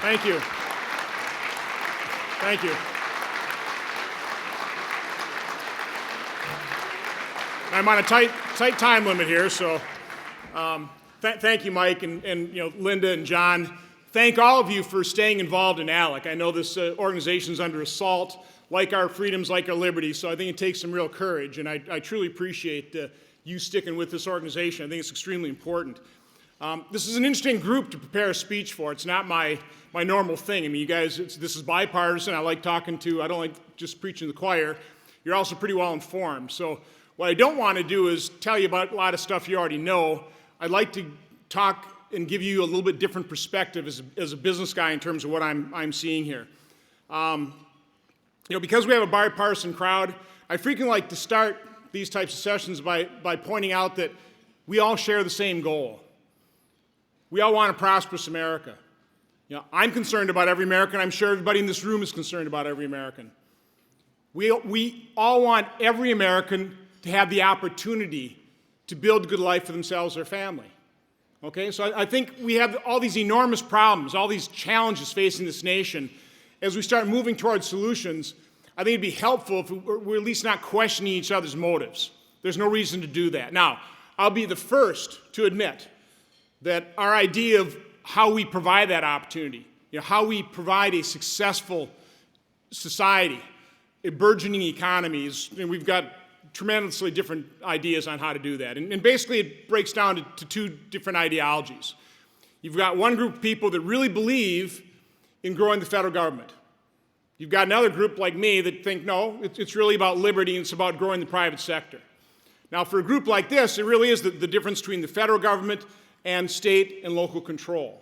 Thank you. Thank you. I'm on a tight time limit here, so thank you, Mike, and Linda and John. Thank all of you for staying involved in ALEC. I know this organization is under assault, like our freedoms, like our liberties, so I think it takes some real courage, and I truly appreciate you sticking with this organization. I think it's extremely important. This is an interesting group to prepare a speech for. It's not my normal thing. I mean, you guys, this is bipartisan. I like talking to, I don't like just preaching to the choir. You're also pretty well informed. So what I don't want to do is tell you about a lot of stuff you already know. I'd like to talk and give you a little bit different perspective as a business guy in terms of what I'm seeing here. Because we have a bipartisan crowd, I frequently like to start these types of sessions by pointing out that we all share the same goal. We all want a prosperous America. I'm concerned about every American. I'm sure everybody in this room is concerned about every American. We all want every American to have the opportunity to build a good life for themselves or family. Okay, so I think we have all these enormous problems, all these challenges facing this nation. As we start moving towards solutions, I think it'd be helpful if we're at least not questioning each other's motives. There's no reason to do that. Now, I'll be the first to admit that our idea of how we provide that opportunity, how we provide a successful society, a burgeoning economy, we've got tremendously different ideas on how to do that. And basically it breaks down to two different ideologies. You've got one group of people that really believe in growing the federal government. You've got another group like me that think, no, it's really about liberty and it's about growing the private sector. Now, for a group like this, it really is the difference between the federal government and state and local control.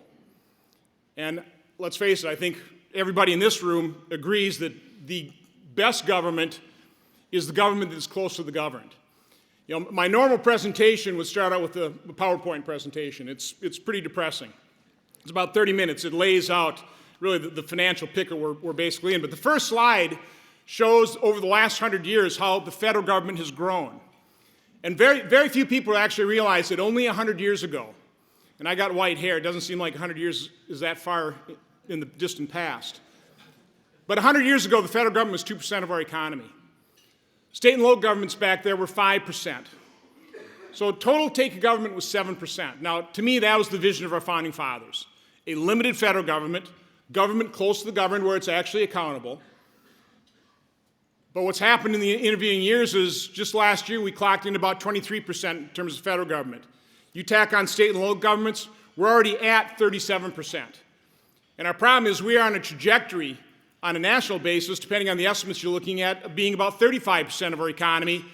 And let's face it, I think everybody in this room agrees that the best government is the government that is close to the governed. My normal presentation would start out with a PowerPoint presentation. It's pretty depressing. It's about 30 minutes. It lays out really the financial picture we're basically in. But the first slide shows over the last 100 years how the federal government has grown. And very, very few people actually realize that only 100 years ago, and I got white hair, it doesn't seem like 100 years is that far in the distant past. But 100 years ago, the federal government was 2% of our economy. State and local governments back there were 5%. So total take of government was 7%. Now, to me, that was the vision of our founding fathers. A limited federal government, government close to the governed where it's actually accountable. But what's happened in the intervening years is just last year we clocked in about 23% in terms of federal government. You tack on state and local governments, we're already at 37%. And our problem is we are on a trajectory on a national basis, depending on the estimates you're looking at, being about 35% of our economy.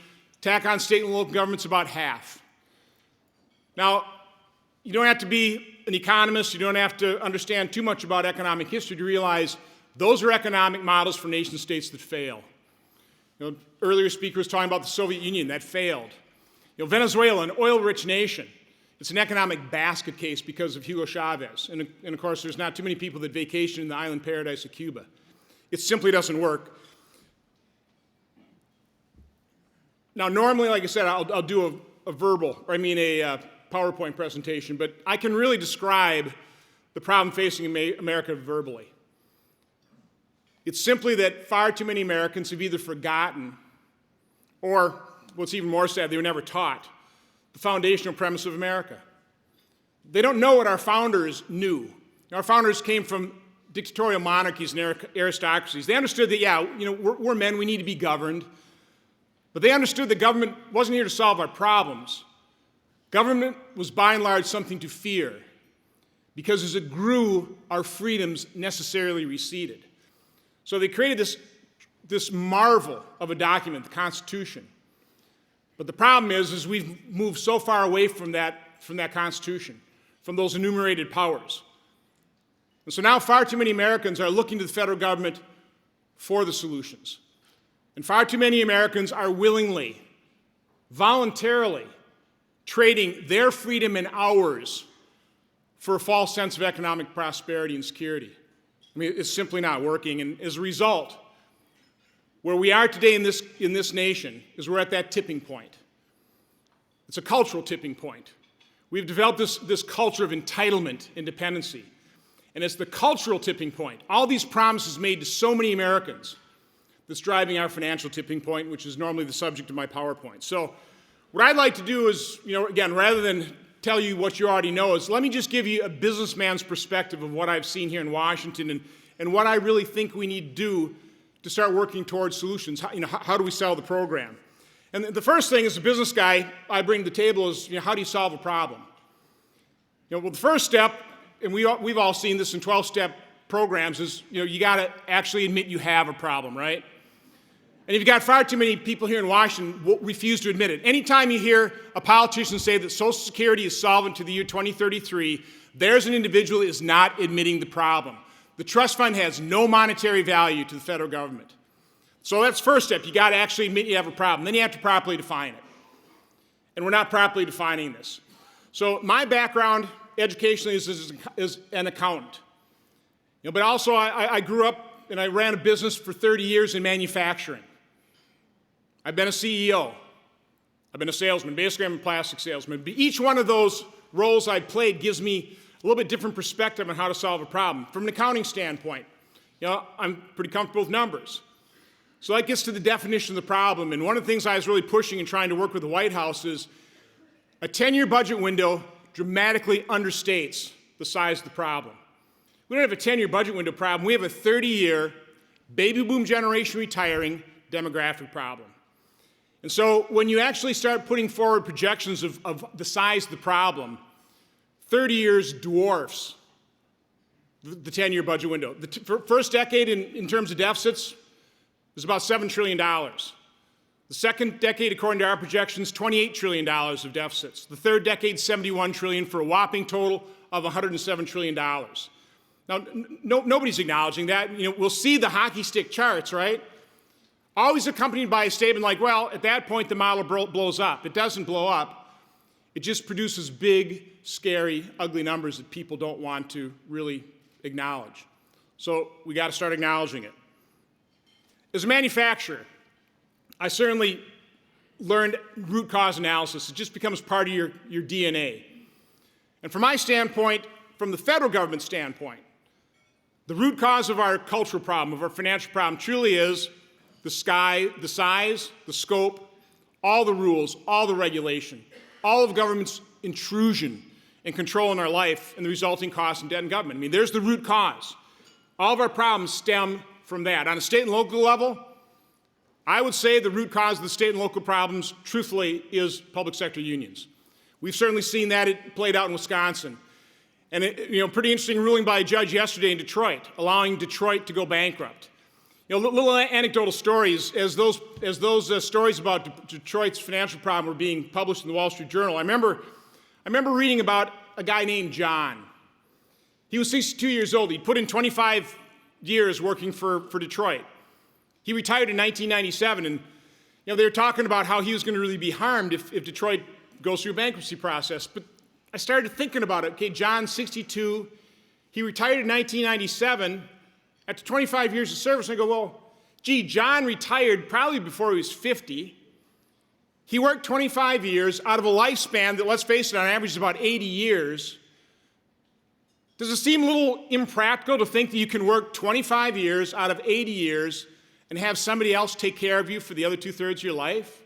Tack on state and local governments, about half. Now, you don't have to be an economist, you don't have to understand too much about economic history to realize those are economic models for nation states that fail. Earlier speaker was talking about the Soviet Union, that failed. Venezuela, an oil-rich nation, it's an economic basket case because of Hugo Chavez. And of course, there's not too many people that vacation in the island paradise of Cuba. It simply doesn't work. Now, normally, like I said, I'll do a PowerPoint presentation, but I can really describe the problem facing America verbally. It's simply that far too many Americans have either forgotten or, what's even more sad, they were never taught the foundational premise of America. They don't know what our founders knew. Our founders came from dictatorial monarchies and aristocracies. They understood that, we're men, we need to be governed. But they understood that government wasn't here to solve our problems. Government was by and large something to fear, because as it grew, our freedoms necessarily receded. So they created this marvel of a document, the Constitution. But the problem is we've moved so far away from that Constitution, from those enumerated powers. And so now far too many Americans are looking to the federal government for the solutions. And far too many Americans are willingly, voluntarily, trading their freedom and ours for a false sense of economic prosperity and security. I mean, it's simply not working. And as a result, where we are today in this nation is we're at that tipping point. It's a cultural tipping point. We've developed this culture of entitlement and dependency. And it's the cultural tipping point, all these promises made to so many Americans, that's driving our financial tipping point, which is normally the subject of my PowerPoint. So what I'd like to do is, again, rather than tell you what you already know, is let me just give you a businessman's perspective of what I've seen here in Washington and what I really think we need to do to start working towards solutions. How do we sell the program? And the first thing as a business guy I bring to the table is, how do you solve a problem? Well, the first step, and we've all seen this in 12-step programs, is you got to actually admit you have a problem, right? And you've got far too many people here in Washington who refuse to admit it. Anytime you hear a politician say that Social Security is solvent to the year 2033, there's an individual that is not admitting the problem. The trust fund has no monetary value to the federal government. So that's the first step. You got to actually admit you have a problem. Then you have to properly define it. And we're not properly defining this. So my background educationally is an accountant. But also I grew up and I ran a business for 30 years in manufacturing. I've been a CEO. I've been a salesman. Basically, I'm a plastic salesman. But each one of those roles I've played gives me a little bit different perspective on how to solve a problem. From an accounting standpoint, I'm pretty comfortable with numbers. So that gets to the definition of the problem. And one of the things I was really pushing and trying to work with the White House is a 10-year budget window dramatically understates the size of the problem. We don't have a 10-year budget window problem. We have a 30-year baby boom generation retiring demographic problem. And so when you actually start putting forward projections of the size of the problem, 30 years dwarfs the 10-year budget window. The first decade in terms of deficits is about $7 trillion. The second decade, according to our projections, $28 trillion of deficits. The third decade, $71 trillion, for a whopping total of $107 trillion. Now, nobody's acknowledging that. We'll see the hockey stick charts, right? Always accompanied by a statement like, well, at that point, the model blows up. It doesn't blow up. It just produces big, scary, ugly numbers that people don't want to really acknowledge. So we got to start acknowledging it. As a manufacturer, I certainly learned root cause analysis. It just becomes part of your DNA. And from my standpoint, from the federal government standpoint, the root cause of our cultural problem, of our financial problem, truly is the size, the scope, all the rules, all the regulation, all of government's intrusion and control in our life and the resulting costs and debt in government. There's the root cause. All of our problems stem from that. On a state and local level, I would say the root cause of the state and local problems, truthfully, is public sector unions. We've certainly seen that it played out in Wisconsin. And pretty interesting ruling by a judge yesterday in Detroit, allowing Detroit to go bankrupt. Little anecdotal stories, as those stories about Detroit's financial problem were being published in the Wall Street Journal. I remember reading about a guy named John. He was 62 years old. He'd put in 25 years working for Detroit. He retired in 1997, and they were talking about how he was going to really be harmed if Detroit goes through a bankruptcy process. But I started thinking about it. Okay, John's 62. He retired in 1997. After 25 years of service, I go, well, gee, John retired probably before he was 50. He worked 25 years out of a lifespan that, let's face it, on average is about 80 years. Does it seem a little impractical to think that you can work 25 years out of 80 years and have somebody else take care of you for the other 2/3 of your life?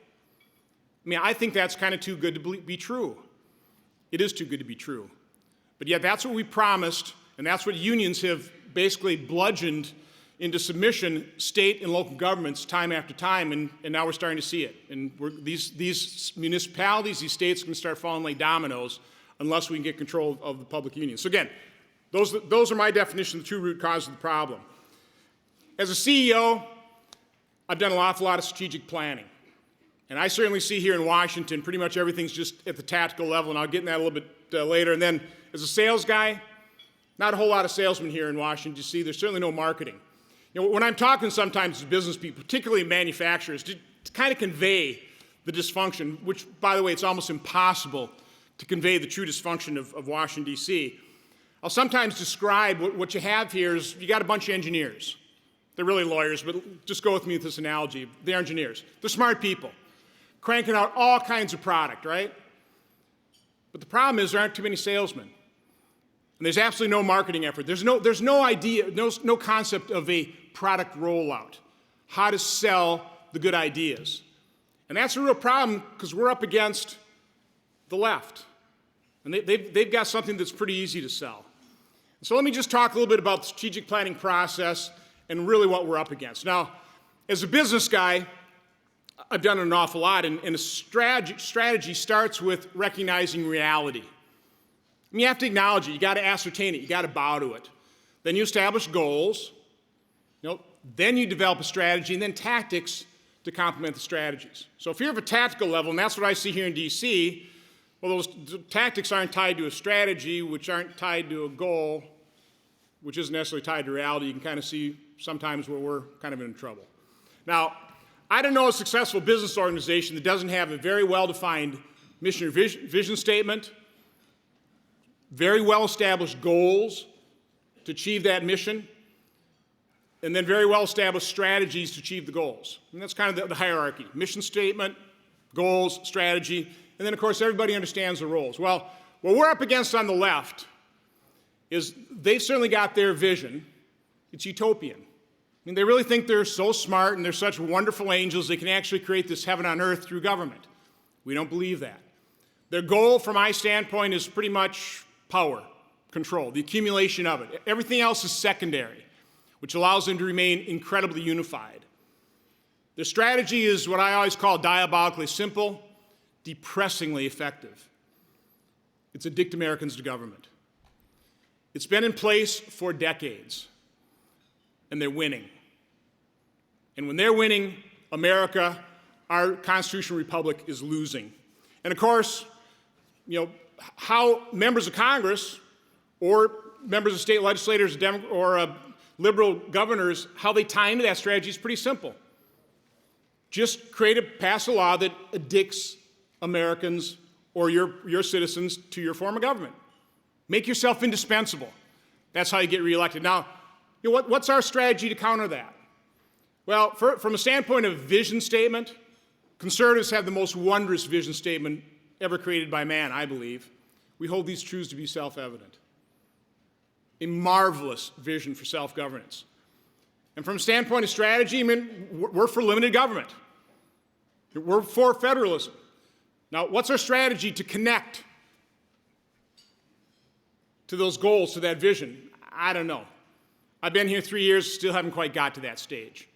I think that's kind of too good to be true. It is too good to be true. But yet that's what we promised, and that's what unions have basically bludgeoned into submission state and local governments time after time, and now we're starting to see it. And these municipalities, these states are going to start falling like dominoes unless we can get control of the public unions. So again, those are my definition of the true root cause of the problem. As a CEO, I've done an awful lot of strategic planning. And I certainly see here in Washington, pretty much everything's just at the tactical level, and I'll get in that a little bit later. And then as a sales guy, not a whole lot of salesmen here in Washington. You see, there's certainly no marketing. When I'm talking sometimes to business people, particularly manufacturers, to kind of convey the dysfunction, which, by the way, it's almost impossible to convey the true dysfunction of Washington, D.C., I'll sometimes describe what you have here is you got a bunch of engineers. They're really lawyers, but just go with me with this analogy. They're engineers. They're smart people, cranking out all kinds of product, right? But the problem is there aren't too many salesmen. And there's absolutely no marketing effort. There's no idea, no concept of a product rollout, how to sell the good ideas. And that's a real problem because we're up against the left. And they've got something that's pretty easy to sell. So let me just talk a little bit about the strategic planning process and really what we're up against. Now, as a business guy, I've done an awful lot, and a strategy starts with recognizing reality. I mean, you have to acknowledge it. You got to ascertain it. You got to bow to it. Then you establish goals. Then you develop a strategy, and then tactics to complement the strategies. So if you're of a tactical level, and that's what I see here in D.C., well, those tactics aren't tied to a strategy, which aren't tied to a goal, which isn't necessarily tied to reality. You can kind of see sometimes where we're kind of in trouble. Now, I don't know a successful business organization that doesn't have a very well-defined mission or vision statement, very well-established goals to achieve that mission, and then very well-established strategies to achieve the goals. And that's kind of the hierarchy. Mission statement, goals, strategy, and then, of course, everybody understands the roles. Well, what we're up against on the left is they've certainly got their vision. It's utopian. I mean, they really think they're so smart and they're such wonderful angels they can actually create this heaven on earth through government. We don't believe that. Their goal, from my standpoint, is pretty much power, control, the accumulation of it. Everything else is secondary, which allows them to remain incredibly unified. Their strategy is what I always call diabolically simple, depressingly effective. It's addict Americans to government. It's been in place for decades, and they're winning. And when they're winning, America, our constitutional republic, is losing. And of course, how members of Congress or members of state legislators or liberal governors, how they tie into that strategy is pretty simple. Just pass a law that addicts Americans or your citizens to your form of government. Make yourself indispensable. That's how you get reelected. Now, what's our strategy to counter that? Well, from a standpoint of vision statement, conservatives have the most wondrous vision statement ever created by man, I believe. We hold these truths to be self-evident. A marvelous vision for self-governance. And from a standpoint of strategy, I mean, we're for limited government. We're for federalism. Now, what's our strategy to connect to those goals, to that vision? I don't know. I've been here 3 years, still haven't quite got to that stage.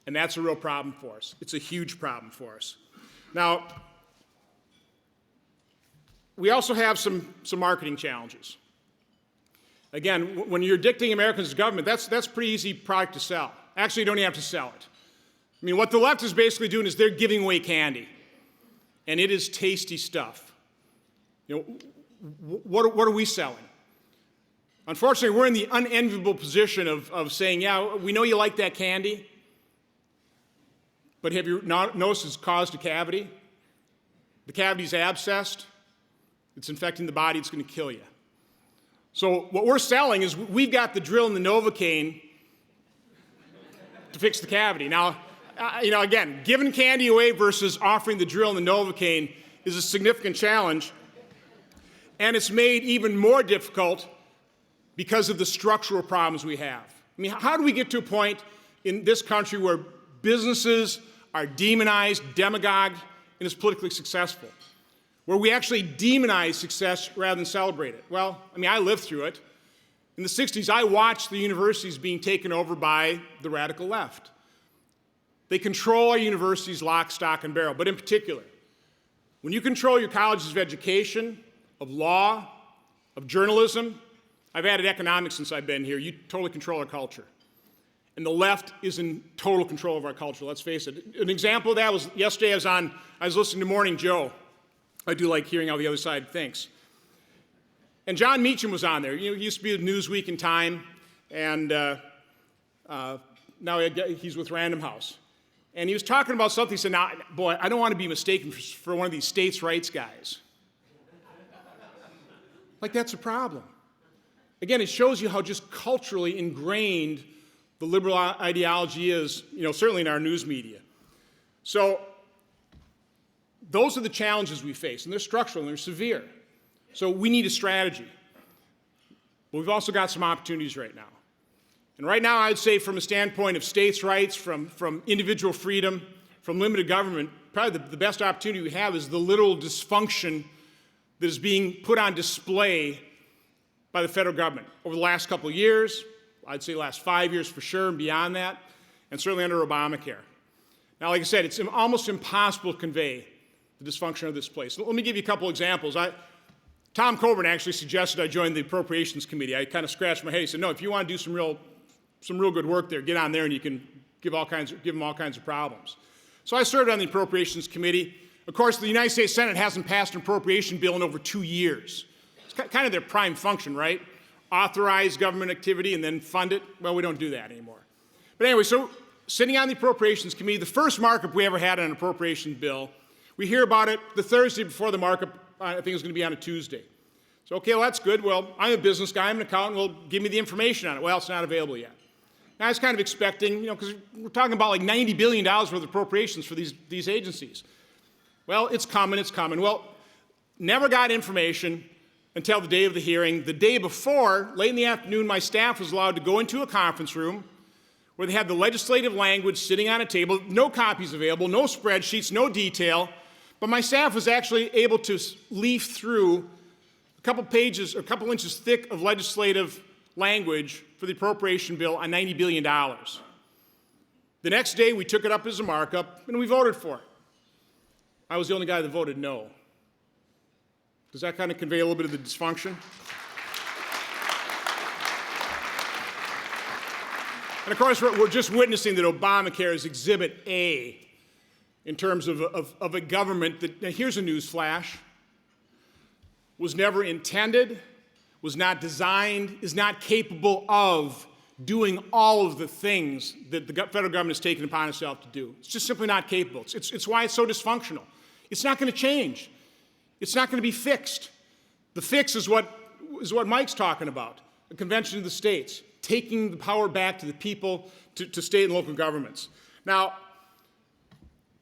And that's a real problem for us. It's a huge problem for us. Now, we also have some marketing challenges. Again, when you're addicting Americans to government, that's a pretty easy product to sell. Actually, you don't even have to sell it. I mean, what the left is basically doing is they're giving away candy. And it is tasty stuff. What are we selling? Unfortunately, we're in the unenviable position of saying, yeah, we know you like that candy, but have you noticed it's caused a cavity? The cavity's abscessed. It's infecting the body. It's going to kill you. So what we're selling is we've got the drill and the Novocaine to fix the cavity. Now, again, giving candy away versus offering the drill and the Novocaine is a significant challenge, and it's made even more difficult because of the structural problems we have. I mean, how do we get to a point in this country where businesses are demonized, demagogued, and is politically successful? Where we actually demonize success rather than celebrate it? Well, I mean, I lived through it. In the 60s, I watched the universities being taken over by the radical left. They control our universities lock, stock, and barrel. But in particular, when you control your colleges of education, of law, of journalism, I've added economics since I've been here, you totally control our culture. And the left is in total control of our culture, let's face it. An example of that was yesterday I was listening to Morning Joe. I do like hearing how the other side thinks. And John Meacham was on there. He used to be with Newsweek and Time, and now he's with Random House. And he was talking about something. He said, "Now, boy, I don't want to be mistaken for one of these states' rights guys." Like, that's a problem. Again, it shows you how just culturally ingrained the liberal ideology is, certainly in our news media. So those are the challenges we face, and they're structural and they're severe. So we need a strategy. But we've also got some opportunities right now. And right now, I'd say from a standpoint of states' rights, from individual freedom, from limited government, probably the best opportunity we have is the literal dysfunction that is being put on display by the federal government over the last couple of years, I'd say the last 5 years for sure, and beyond that, and certainly under Obamacare. Now, like I said, it's almost impossible to convey the dysfunction of this place. Let me give you a couple examples. Tom Coburn actually suggested I join the Appropriations Committee. I kind of scratched my head. He said, no, if you want to do some real good work there, get on there and you can give them all kinds of problems. So I served on the Appropriations Committee. Of course, the United States Senate hasn't passed an appropriation bill in over 2 years. It's kind of their prime function, right? Authorize government activity and then fund it. Well, we don't do that anymore. But anyway, so sitting on the Appropriations Committee, the first markup we ever had on an appropriation bill, we hear about it the Thursday before the markup, I think it was going to be on a Tuesday. So, okay, well, that's good. Well, I'm a business guy, I'm an accountant, well, give me the information on it. Well, it's not available yet. Now, I was kind of expecting, because we're talking about like $90 billion worth of appropriations for these agencies. Well, it's coming. Well, never got information until the day of the hearing. The day before, late in the afternoon, my staff was allowed to go into a conference room where they had the legislative language sitting on a table, no copies available, no spreadsheets, no detail, but my staff was actually able to leaf through a couple pages, or a couple inches thick of legislative language for the appropriation bill on $90 billion. The next day, we took it up as a markup, and we voted for it. I was the only guy that voted no. Does that kind of convey a little bit of the dysfunction? And of course, we're just witnessing that Obamacare is Exhibit A in terms of a government that, now here's a news flash, was never intended, was not designed, is not capable of doing all of the things that the federal government has taken upon itself to do. It's just simply not capable. It's why it's so dysfunctional. It's not going to change. It's not going to be fixed. The fix is what Mike's talking about, a convention of the states, taking the power back to the people, to state and local governments. Now,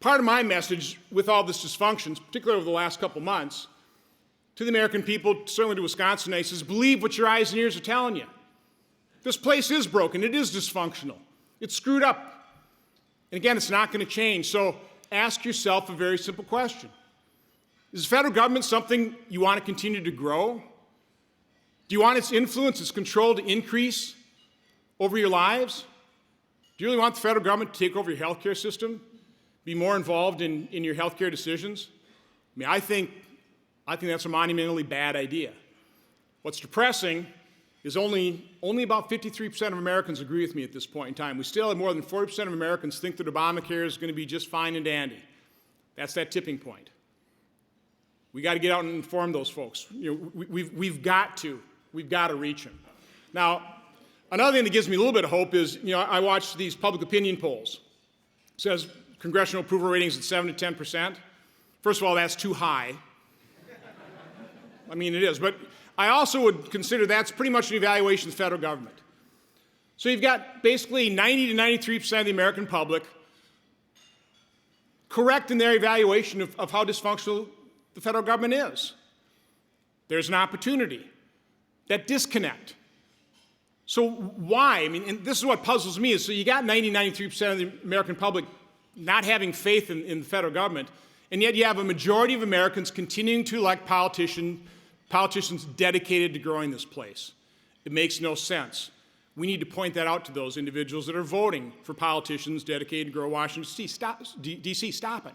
part of my message with all this dysfunction, particularly over the last couple months, to the American people, certainly to Wisconsinites, is believe what your eyes and ears are telling you. This place is broken. It is dysfunctional. It's screwed up. And again, it's not going to change. So ask yourself a very simple question. Is the federal government something you want to continue to grow? Do you want its influence, its control to increase over your lives? Do you really want the federal government to take over your health care system, be more involved in your health care decisions? I mean, I think that's a monumentally bad idea. What's depressing is only about 53% of Americans agree with me at this point in time. We still have more than 40% of Americans think that Obamacare is going to be just fine and dandy. That's that tipping point. We got to get out and inform those folks. We've got to reach them. Now, another thing that gives me a little bit of hope is, I watch these public opinion polls. It says congressional approval ratings at 7 to 10%. First of all, that's too high. I mean, it is. But I also would consider that's pretty much an evaluation of the federal government. So you've got basically 90 to 93% of the American public correct in their evaluation of how dysfunctional the federal government is. There's an opportunity. That disconnect. So why? I mean, and this is what puzzles me is, so you got 90, 93% of the American public not having faith in the federal government, and yet you have a majority of Americans continuing to elect politicians dedicated to growing this place. It makes no sense. We need to point that out to those individuals that are voting for politicians dedicated to grow Washington, D.C. Stop it.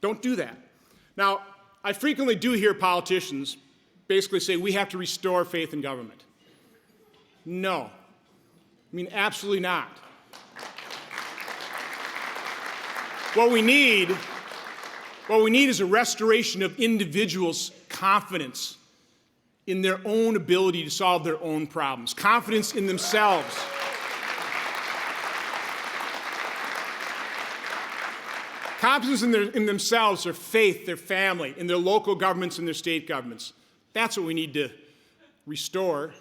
Don't do that. Now, I frequently do hear politicians basically say we have to restore faith in government. No. I mean, absolutely not. What we need is a restoration of individuals' confidence in their own ability to solve their own problems, confidence in themselves. Confidence in themselves, their faith, their family, in their local governments and their state governments. That's what we need to restore.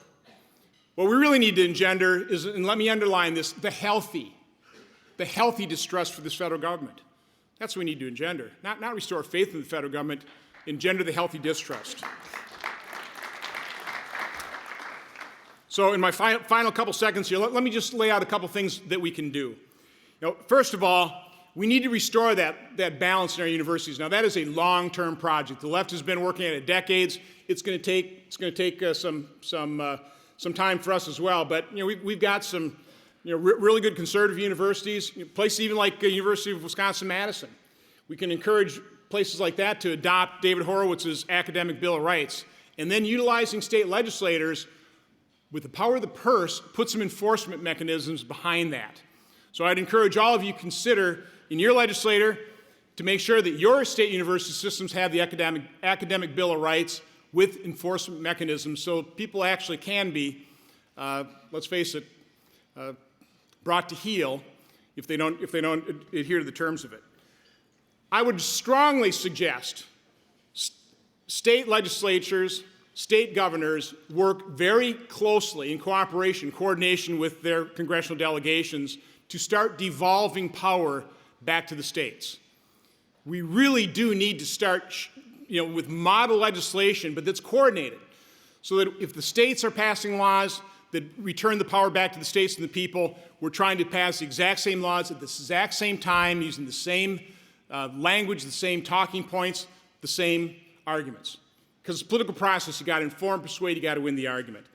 What we really need to engender is, and let me underline this, the healthy distrust for this federal government. That's what we need to engender. Not restore faith in the federal government, engender the healthy distrust. So in my final couple seconds here, let me just lay out a couple things that we can do. First of all, we need to restore that balance in our universities. Now, that is a long-term project. The left has been working at it decades. It's going to take some time for us as well. But we've got some really good conservative universities, places even like the University of Wisconsin-Madison. We can encourage places like that to adopt David Horowitz's academic Bill of Rights, and then utilizing state legislators with the power of the purse, put some enforcement mechanisms behind that. So I'd encourage all of you to consider in your legislator to make sure that your state university systems have the academic Bill of Rights with enforcement mechanisms so people actually can be, let's face it, brought to heel if they don't adhere to the terms of it. I would strongly suggest state legislatures, state governors work very closely in coordination with their congressional delegations to start devolving power back to the states. We really do need to start with model legislation, but that's coordinated, so that if the states are passing laws that return the power back to the states and the people, we're trying to pass the exact same laws at the exact same time, using the same language, the same talking points, the same arguments. Because it's a political process, you got to inform, persuade, you got to win the argument.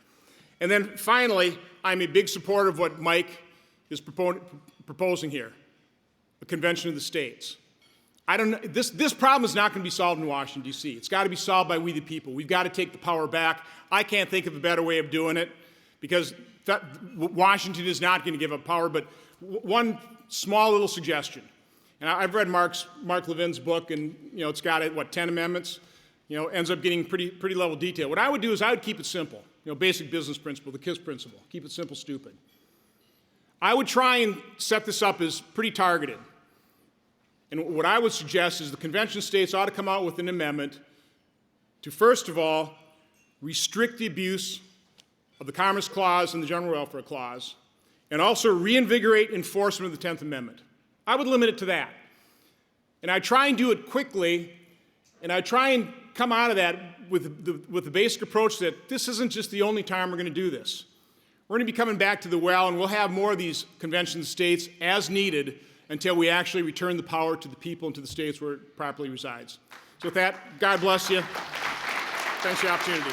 And then finally, I'm a big supporter of what Mike is proposing here, the Convention of the States. This problem is not going to be solved in Washington, D.C. It's got to be solved by we the people. We've got to take the power back. I can't think of a better way of doing it, because Washington is not going to give up power. But one small little suggestion, and I've read Mark Levin's book, and it's got 10 amendments. Ends up getting pretty level detail. What I would do is I would keep it simple. Basic business principle, the KISS principle. Keep it simple, stupid. I would try and set this up as pretty targeted. And what I would suggest is the convention of states ought to come out with an amendment to, first of all, restrict the abuse of the Commerce Clause and the General Welfare Clause, and also reinvigorate enforcement of the 10th Amendment. I would limit it to that. And I try and do it quickly, and I try and come out of that with the basic approach that this isn't just the only time we're going to do this. We're going to be coming back to the well, and we'll have more of these convention states as needed until we actually return the power to the people and to the states where it properly resides. So with that, God bless you. Thanks for the opportunity.